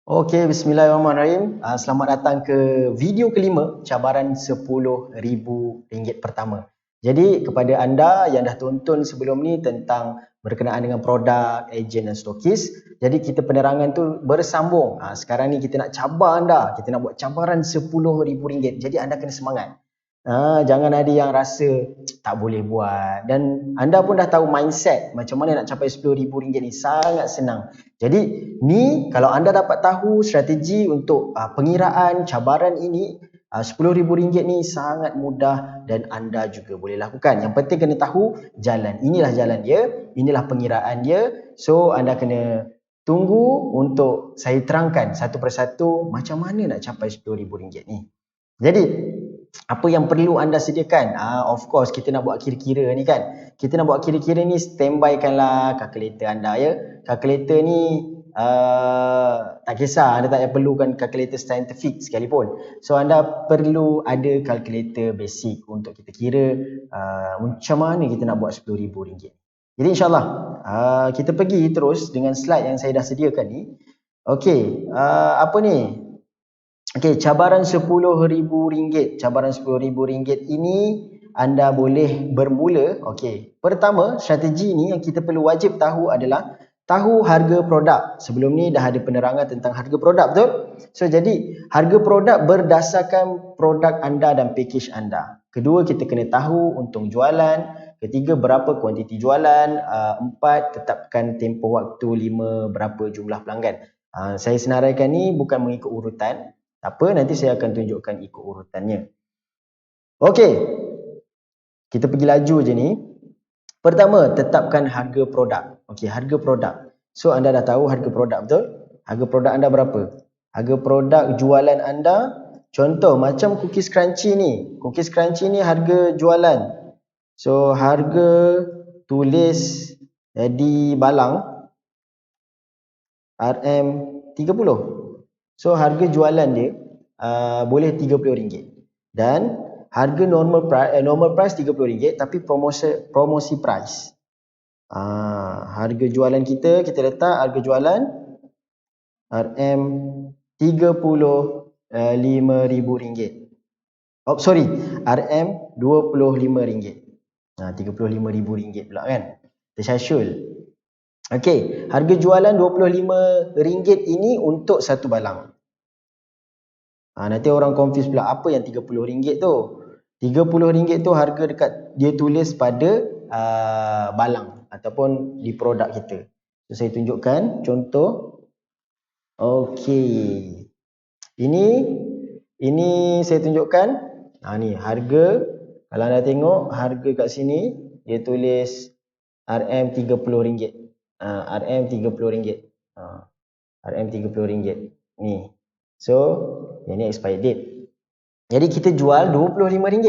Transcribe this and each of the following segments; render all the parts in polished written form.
Okey, bismillahirrahmanirrahim. Selamat datang ke video kelima, cabaran RM10,000 pertama. Jadi kepada anda yang dah tonton sebelum ni tentang berkenaan dengan produk, ejen dan stokis, jadi kita penerangan tu bersambung. Sekarang ni kita nak cabar anda, kita nak buat cabaran RM10,000. Jadi anda kena semangat. Jangan ada yang rasa tak boleh buat. Dan anda pun dah tahu mindset macam mana nak capai RM10,000 ni. Sangat senang. Jadi ni kalau anda dapat tahu strategi untuk pengiraan cabaran ini, RM10,000 ni sangat mudah dan anda juga boleh lakukan. Yang penting kena tahu jalan. Inilah jalan dia, inilah pengiraan dia. So anda kena tunggu untuk saya terangkan satu persatu macam mana nak capai RM10,000 ni. Jadi apa yang perlu anda sediakan? Of course kita nak buat kira-kira ni kan. Kita nak buat kira-kira ni, standbykanlah kalkulator anda ya. Kalkulator ni tak kisah, anda tak payah perlukan kalkulator saintifik sekalipun. So anda perlu ada kalkulator basic untuk kita kira macam mana kita nak buat RM10,000. Jadi insyaAllah kita pergi terus dengan slide yang saya dah sediakan ni. Okey, apa ni? Okey, cabaran RM10,000. Cabaran RM10,000 ini anda boleh bermula. Okey, pertama strategi ni yang kita perlu wajib tahu adalah tahu harga produk. Sebelum ni dah ada penerangan tentang harga produk, betul? So jadi harga produk berdasarkan produk anda dan package anda. Kedua, kita kena tahu untung jualan. Ketiga, berapa kuantiti jualan. Empat, tetapkan tempoh waktu. Lima, berapa jumlah pelanggan. Saya senaraikan ni bukan mengikut urutan. Tak apa, nanti saya akan tunjukkan ikut urutannya. Okey, kita pergi laju je ni. Pertama, tetapkan harga produk. Okey, harga produk. So anda dah tahu harga produk, betul? Harga produk anda berapa? Harga produk jualan anda, contoh macam cookies crunchy ni. Cookies crunchy ni harga jualan. So harga tulis di balang RM30. So harga jualan dia boleh RM30. Dan harga normal price RM30 tapi promosi price. Harga jualan kita letak harga jualan RM35,000. Oh sorry, RM25. RM35,000 pula kan. Tersyasyul. Okey, harga jualan RM25 ini untuk satu balang. Nanti orang confuse pula apa yang RM30 tu. RM30 tu harga dekat dia tulis pada balang ataupun di produk kita. So, saya tunjukkan contoh. Okey. Ini saya tunjukkan. Ni harga. Kalau anda tengok harga kat sini dia tulis RM30. RM30. RM30 ni. So ini expired date. Jadi kita jual RM25.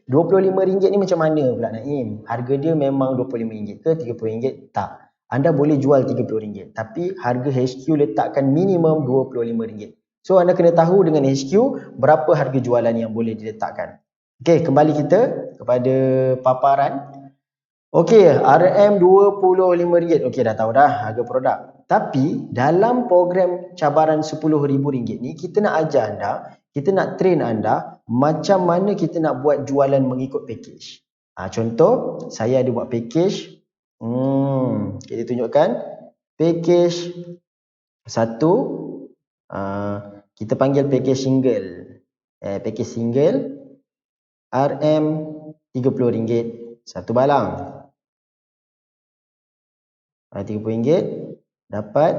RM25 ni macam mana pula Naim? Harga dia memang RM25 ke RM30? Tak. Anda boleh jual RM30 tapi harga HQ letakkan minimum RM25. So anda kena tahu dengan HQ berapa harga jualan yang boleh diletakkan. Okey, kembali kita kepada paparan. Okey, RM25. Okey, dah tahu dah harga produk. Tapi dalam program cabaran RM10,000 ni, kita nak ajar anda, kita nak train anda macam mana kita nak buat jualan mengikut package. Contoh, saya ada buat package. Kita tunjukkan package 1. Kita panggil package single. Package single RM30 satu balang. RM30 dapat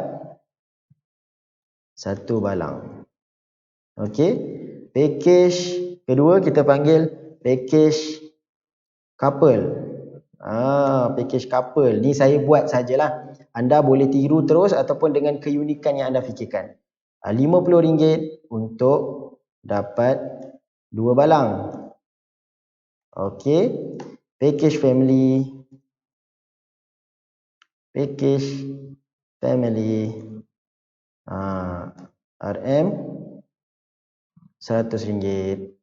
satu balang. Okey. Package kedua kita panggil package couple. Package couple. Ni saya buat sajalah. Anda boleh tiru terus ataupun dengan keunikan yang anda fikirkan. RM50 untuk dapat dua balang. Okey. Package family. Package family RM100.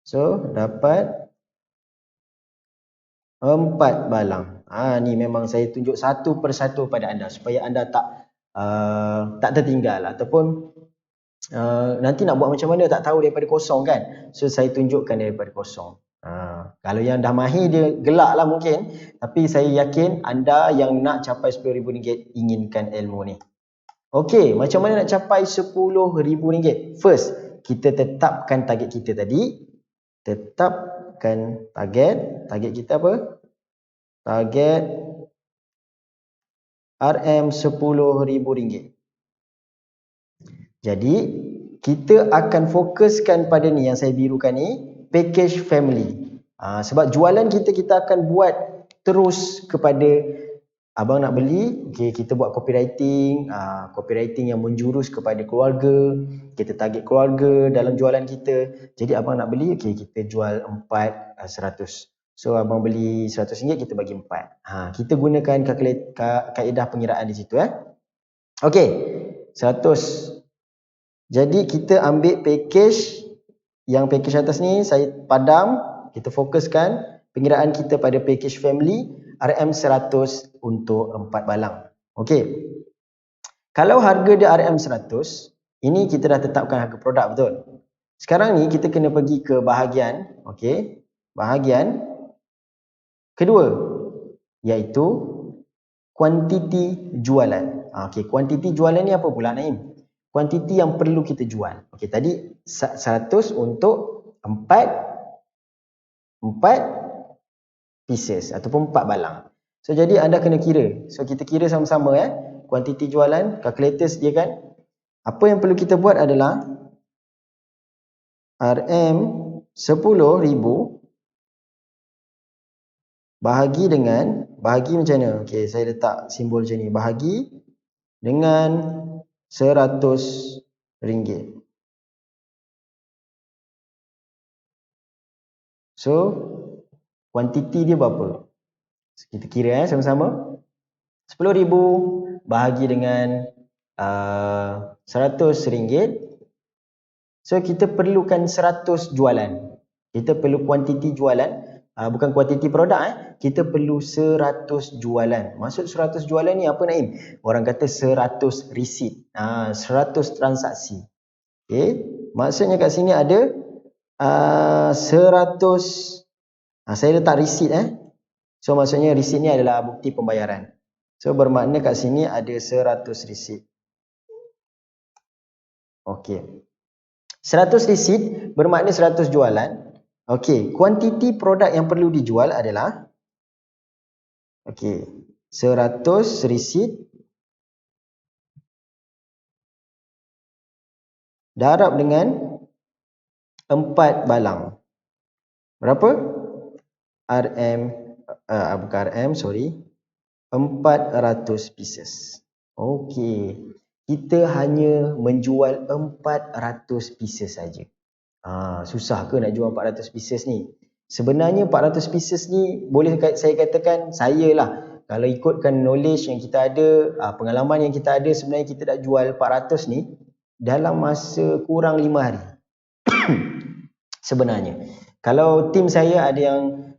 So dapat 4 balang. Ni memang saya tunjuk satu persatu pada anda supaya anda tak tak tertinggal ataupun nanti nak buat macam mana tak tahu daripada kosong kan. So saya tunjukkan daripada kosong. Kalau yang dah mahir dia gelak lah mungkin, tapi saya yakin anda yang nak capai RM10,000 inginkan ilmu ni. Okey, macam mana nak capai RM10,000? First, kita tetapkan target kita tadi. Tetapkan target kita apa? Target RM10,000. Jadi, kita akan fokuskan pada ni yang saya birukan ni, package family. Sebab jualan kita akan buat terus kepada abang nak beli, okay, kita buat copywriting, copywriting yang menjurus kepada keluarga, kita target keluarga dalam jualan kita. Jadi abang nak beli, okay, kita jual 4 100. So abang beli RM100, kita bagi 4. Kita gunakan kaedah pengiraan di situ. Okey, 100. Jadi kita ambil package, yang package atas ni saya padam, kita fokuskan pengiraan kita pada package family RM100 untuk 4 balang. Okey. Kalau harga dia RM100, ini kita dah tetapkan harga produk, betul? Sekarang ni kita kena pergi ke bahagian, okey, bahagian kedua, iaitu kuantiti jualan. Okey, kuantiti jualan ni apa pula, Naim? Kuantiti yang perlu kita jual. Okey, tadi 100 untuk 4 pieces ataupun 4 balang. So jadi anda kena kira. So kita kira sama-sama kuantiti jualan, kalkulator sediakan. Apa yang perlu kita buat adalah RM10,000 bahagi macam mana? Okey, saya letak simbol macam ni. Bahagi dengan RM100. So, kuantiti dia berapa? Kita kira sama-sama. RM10,000 bahagi dengan RM100. So, kita perlukan 100 jualan. Kita perlu kuantiti jualan. Bukan kuantiti produk. Kita perlu 100 jualan. Maksud 100 jualan ni apa, Naim? Orang kata 100 receipt. 100 transaksi. Okay. Maksudnya kat sini ada 100. Saya letak receipt. So maksudnya receipt ni adalah bukti pembayaran. So bermakna kat sini ada 100 receipt. Okey. 100 receipt bermakna 100 jualan. Okey, kuantiti produk yang perlu dijual adalah 100 receipt darab dengan 4 balang. Berapa? Bukan RM, sorry. 400 pieces. Okey. Kita hanya menjual 400 pieces saja. Susah ke nak jual 400 pieces ni? Sebenarnya 400 pieces ni boleh saya katakan saya lah. Kalau ikutkan knowledge yang kita ada, pengalaman yang kita ada, sebenarnya kita dah jual 400 ni dalam masa kurang 5 hari. Sebenarnya. Kalau tim saya ada yang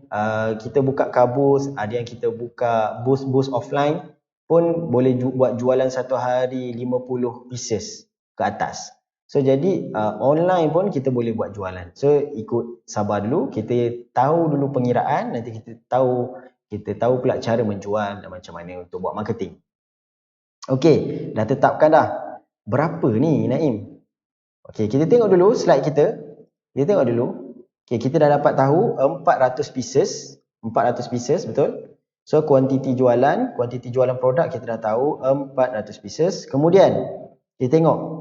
kita buka kabus, ada yang kita buka booth offline pun boleh buat jualan satu hari 50 pieces ke atas. So jadi online pun kita boleh buat jualan. So ikut sabar dulu, kita tahu dulu pengiraan, nanti kita tahu pula cara menjual dan macam mana untuk buat marketing. Okey, dah tetapkan dah. Berapa ni, Naim? Okey, kita tengok dulu slide kita. Kita tengok dulu. Okey, kita dah dapat tahu 400 pieces, betul? So kuantiti jualan produk kita dah tahu 400 pieces. Kemudian kita tengok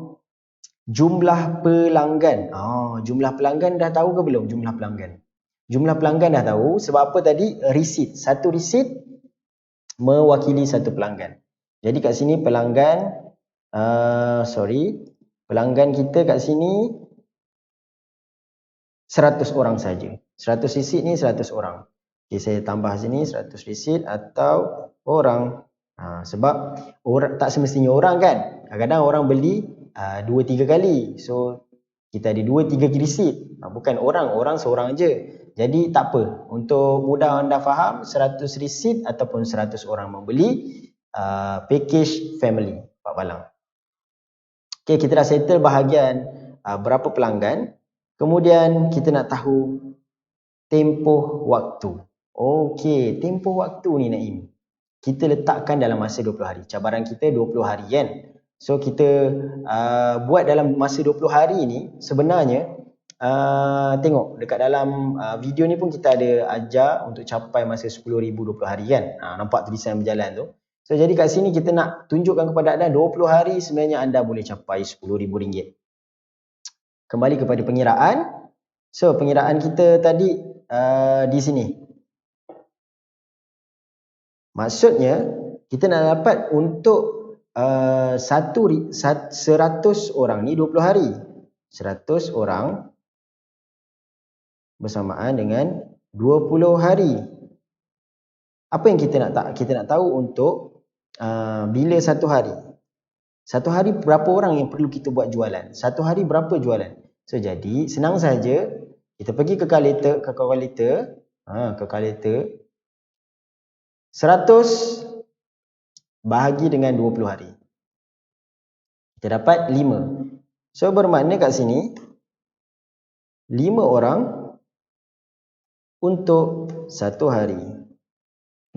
jumlah pelanggan. Jumlah pelanggan dah tahu ke belum jumlah pelanggan? Jumlah pelanggan dah tahu. Sebab apa tadi? Receipt. Satu receipt mewakili satu pelanggan. Jadi kat sini pelanggan, pelanggan kita kat sini 100 orang saja. 100 receipt ni 100 orang. Okay, saya tambah sini 100 receipt atau orang. Sebab tak semestinya orang kan. Kadang-kadang orang beli 2-3 kali. So kita ada 2-3 receipt. Bukan orang seorang je. Jadi tak apa. Untuk mudah anda faham, 100 receipt ataupun 100 orang membeli package family. 4 balang. Okey, kita dah settle bahagian berapa pelanggan. Kemudian kita nak tahu tempoh waktu. Okey, tempoh waktu ni Naim, kita letakkan dalam masa 20 hari. Cabaran kita 20 hari kan. So kita buat dalam masa 20 hari ni sebenarnya tengok dekat dalam video ni pun kita ada ajar untuk capai masa 10,000 20 hari kan. Nampak tulisan berjalan tu. So jadi kat sini kita nak tunjukkan kepada anda 20 hari sebenarnya anda boleh capai RM10,000. Kembali kepada pengiraan. So pengiraan kita tadi di sini. Maksudnya kita nak dapat untuk 100 orang ni 20 hari. 100 orang bersamaan dengan 20 hari. Apa yang kita nak tahu untuk bila satu hari. Satu hari berapa orang yang perlu kita buat jualan? Satu hari berapa jualan? So jadi senang saja kita pergi ke calculator, ke calculator 100 bahagi dengan 20 hari. Kita dapat 5. So bermakna kat sini 5 orang untuk satu hari.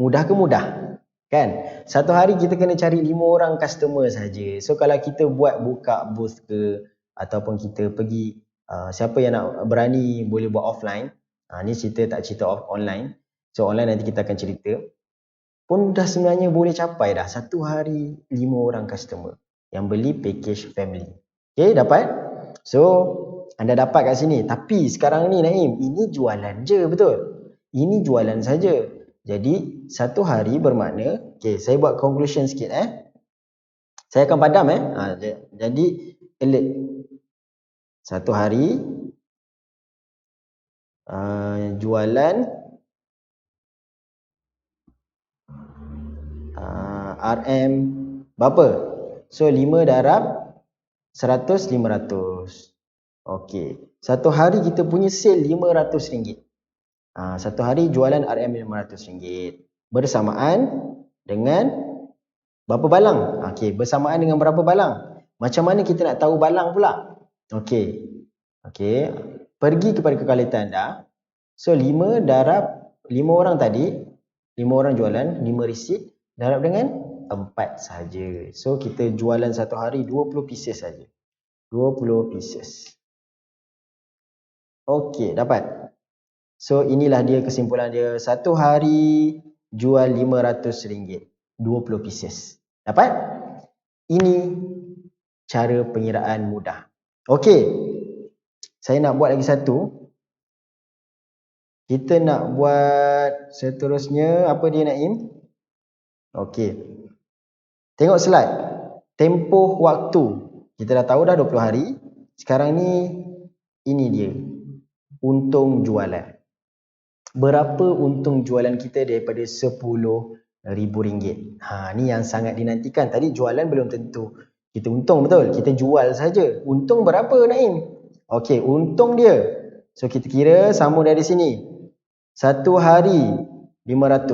Mudah ke mudah? Kan? Satu hari kita kena cari 5 orang customer saja. So kalau kita buka booth ke ataupun kita pergi siapa yang nak berani boleh buat offline. Ni tak cerita online. So online nanti kita akan cerita. Pun dah sebenarnya boleh capai dah satu hari 5 orang customer yang beli package family. Okay, dapat? So anda dapat kat sini. Tapi sekarang ni Naim, ini jualan je, betul? Ini jualan saja. Jadi satu hari bermakna, okay, saya buat conclusion sikit Saya akan padam jadi alert. Satu hari jualan RM berapa? So 5 darab 100, 500. Okey. Satu hari kita punya sale RM500. Satu hari jualan RM500 bersamaan dengan berapa balang? Okey, bersamaan dengan berapa balang? Macam mana kita nak tahu balang pula? Okey. Pergi kepada kalkulator anda. So 5 darab 5 orang tadi, 5 orang jualan, 5 receipt darab dengan 4 saja. So kita jualan satu hari 20 pieces saja. 20 pieces. Okey, dapat. So inilah dia kesimpulan dia. Satu hari jual RM500. 20 pieces. Dapat? Ini cara pengiraan mudah. Okey. Saya nak buat lagi satu. Kita nak buat seterusnya. Apa dia Naim? Okey. Tengok slide. Tempoh waktu. Kita dah tahu dah 20 hari. Sekarang ni, ini dia. Untung jualan. Berapa untung jualan kita daripada RM10,000? Ni yang sangat dinantikan. Tadi jualan belum tentu kita untung, betul? Kita jual saja. Untung berapa Naim? Okey, untung dia. So kita kira sambung dari sini. Satu hari RM500.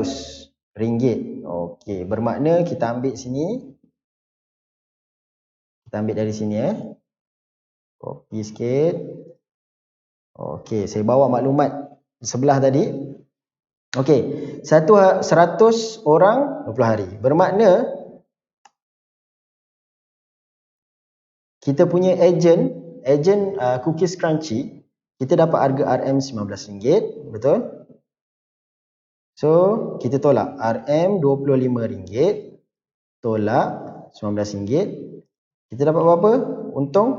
Okey, bermakna kita ambil sini. Kita ambil dari sini Copy sikit. Okey, saya bawa maklumat sebelah tadi. Okey, 100 orang 20 hari. Bermakna kita punya ejen cookies crunchy, kita dapat harga RM19, betul? So, kita tolak RM25, tolak RM19. Kita dapat berapa? Untung?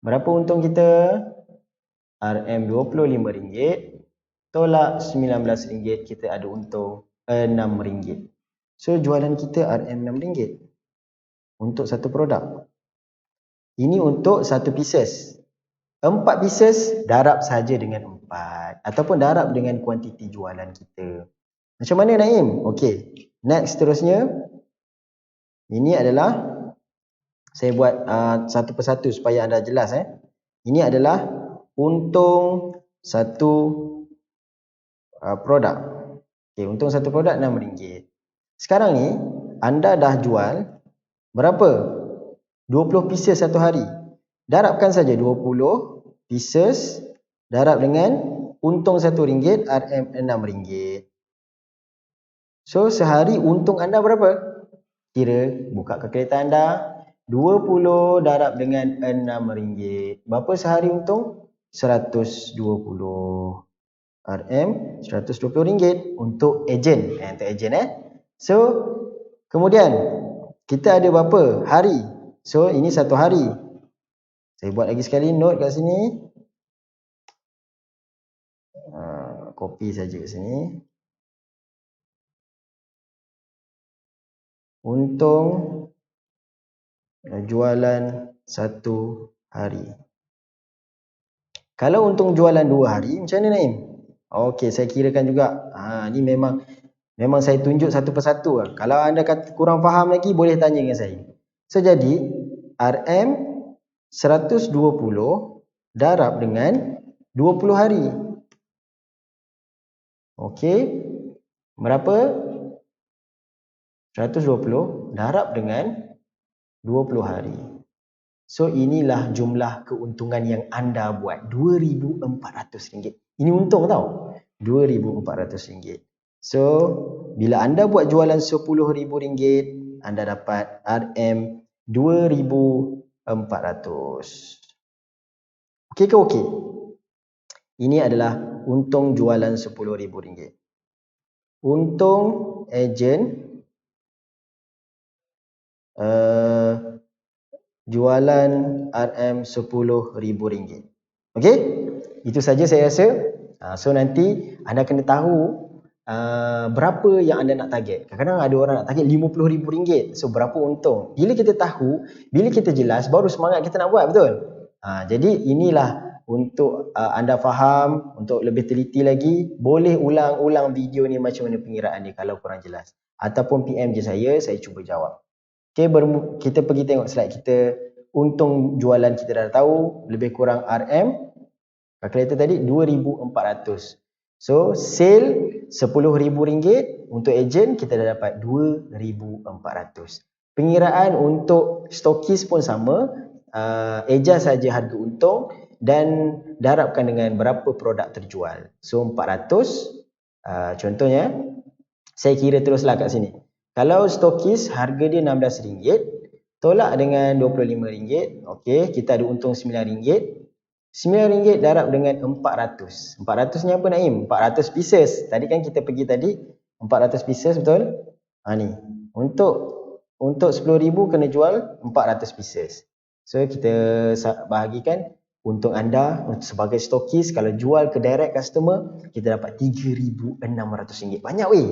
Berapa untung kita? RM25, tolak RM19, kita ada untung RM6. So jualan kita RM6 untuk satu produk. Ini untuk satu pieces. 4 pieces darab saja dengan 4 ataupun darab dengan kuantiti jualan kita. Macam mana Naim? Okey. Next seterusnya. Ini adalah saya buat satu persatu supaya anda jelas Ini adalah untung satu produk. Okey, untung satu produk RM6. Sekarang ni anda dah jual berapa? 20 pieces satu hari. Darabkan saja 20 pieces darab dengan untung RM1, RM RM6. So sehari untung anda berapa? Kira, buka kalkulator anda, 20 darab dengan RM6. Berapa sehari untung? 120 RM, RM120 untuk ejen. Untuk ejen So, kemudian kita ada berapa hari? So, ini satu hari. Saya buat lagi sekali note kat sini. Copy saja kat sini. Untung jualan satu hari. Kalau untung jualan 2 hari, macam mana Naim? Okey, saya kirakan juga. Ni memang saya tunjuk satu persatu lah. Kalau anda kata kurang faham lagi, boleh tanya dengan saya. So, jadi RM 120 darab dengan 20 hari. Okey. Berapa? 120 darab dengan 20 hari. So, inilah jumlah keuntungan yang anda buat. RM2,400. Ini untung tau. RM2,400. So, bila anda buat jualan RM10,000, anda dapat RM 2,400. Okey ke okey? Ini adalah untung jualan RM10,000. Untung ejen jualan RM10,000. Okey? Itu saja saya rasa. So nanti anda kena tahu berapa yang anda nak target. Kadang-kadang ada orang nak target RM50,000. So berapa untung? Bila kita tahu, bila kita jelas, baru semangat kita nak buat, betul? Jadi inilah untuk anda faham, untuk lebih teliti lagi, boleh ulang-ulang video ni macam mana pengiraan dia kalau kurang jelas. Ataupun PM je saya cuba jawab. Okay, kita pergi tengok slide kita. Untung jualan kita dah tahu, lebih kurang RM. Kalkulator tadi 2,400. So, sale RM10,000. Untuk ejen kita dah dapat 2,400. Pengiraan untuk stokis pun sama. Eja saja harga untung dan darabkan dengan berapa produk terjual. So, 400. Contohnya, saya kira teruslah kat sini. Kalau stokis harga dia RM16, tolak dengan RM25. Okey, kita ada untung RM9. RM9 darab dengan 400. 400 ni apa Naim? 400 pieces. Tadi kan kita pergi 400 pieces, betul? Ni. Untuk 10,000 kena jual 400 pieces. So kita bahagikan untung anda sebagai stokis, kalau jual ke direct customer, kita dapat RM3,600. Banyak weh.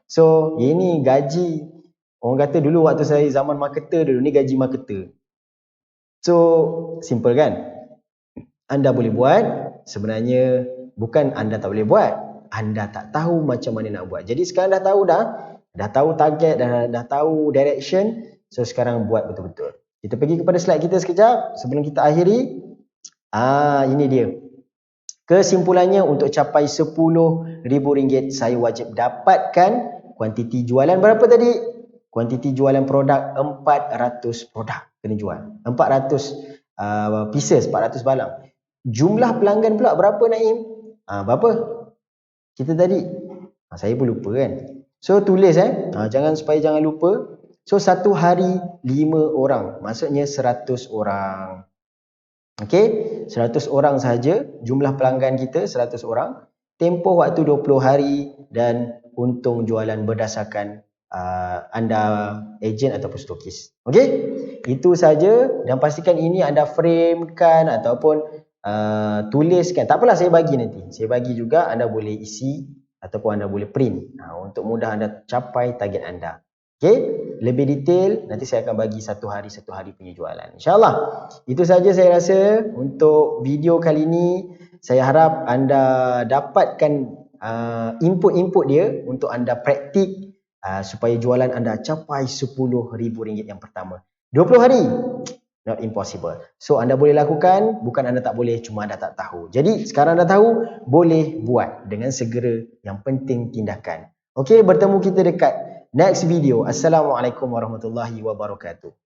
So ini gaji. Orang kata dulu waktu saya zaman marketer dulu, ni gaji marketer. So, simple kan? Anda boleh buat, sebenarnya bukan anda tak boleh buat. Anda tak tahu macam mana nak buat. Jadi sekarang dah tahu dah tahu target, dah tahu direction. So, sekarang buat betul-betul. Kita pergi kepada slide kita sekejap sebelum kita akhiri. Ini dia. Kesimpulannya, untuk capai RM10,000, saya wajib dapatkan kuantiti jualan berapa tadi? Kuantiti jualan produk 400 produk kena jual. 400 pieces, 400 balang. Jumlah pelanggan pula berapa Naim? Berapa? Kita tadi. Saya pun lupa kan. So tulis supaya jangan lupa. So satu hari 5 orang. Maksudnya 100 orang. Okey, 100 orang saja jumlah pelanggan kita, 100 orang. Tempoh waktu 20 hari dan untung jualan berdasarkan anda ejen ataupun stokis. Okey? Itu saja, dan pastikan ini anda framekan ataupun tuliskan. Tak apalah, saya bagi nanti. Saya bagi juga, anda boleh isi ataupun anda boleh print untuk mudah anda capai target anda. Okey? Lebih detail nanti saya akan bagi satu hari punya jualan. InsyaAllah. Itu saja saya rasa untuk video kali ini. Saya harap anda dapatkan input-input dia untuk anda praktik supaya jualan anda capai RM10,000 yang pertama. 20 hari, not impossible. So anda boleh lakukan, bukan anda tak boleh, cuma anda tak tahu. Jadi sekarang anda tahu, boleh buat dengan segera. Yang penting tindakan. Okey, bertemu kita dekat next video. Assalamualaikum warahmatullahi wabarakatuh.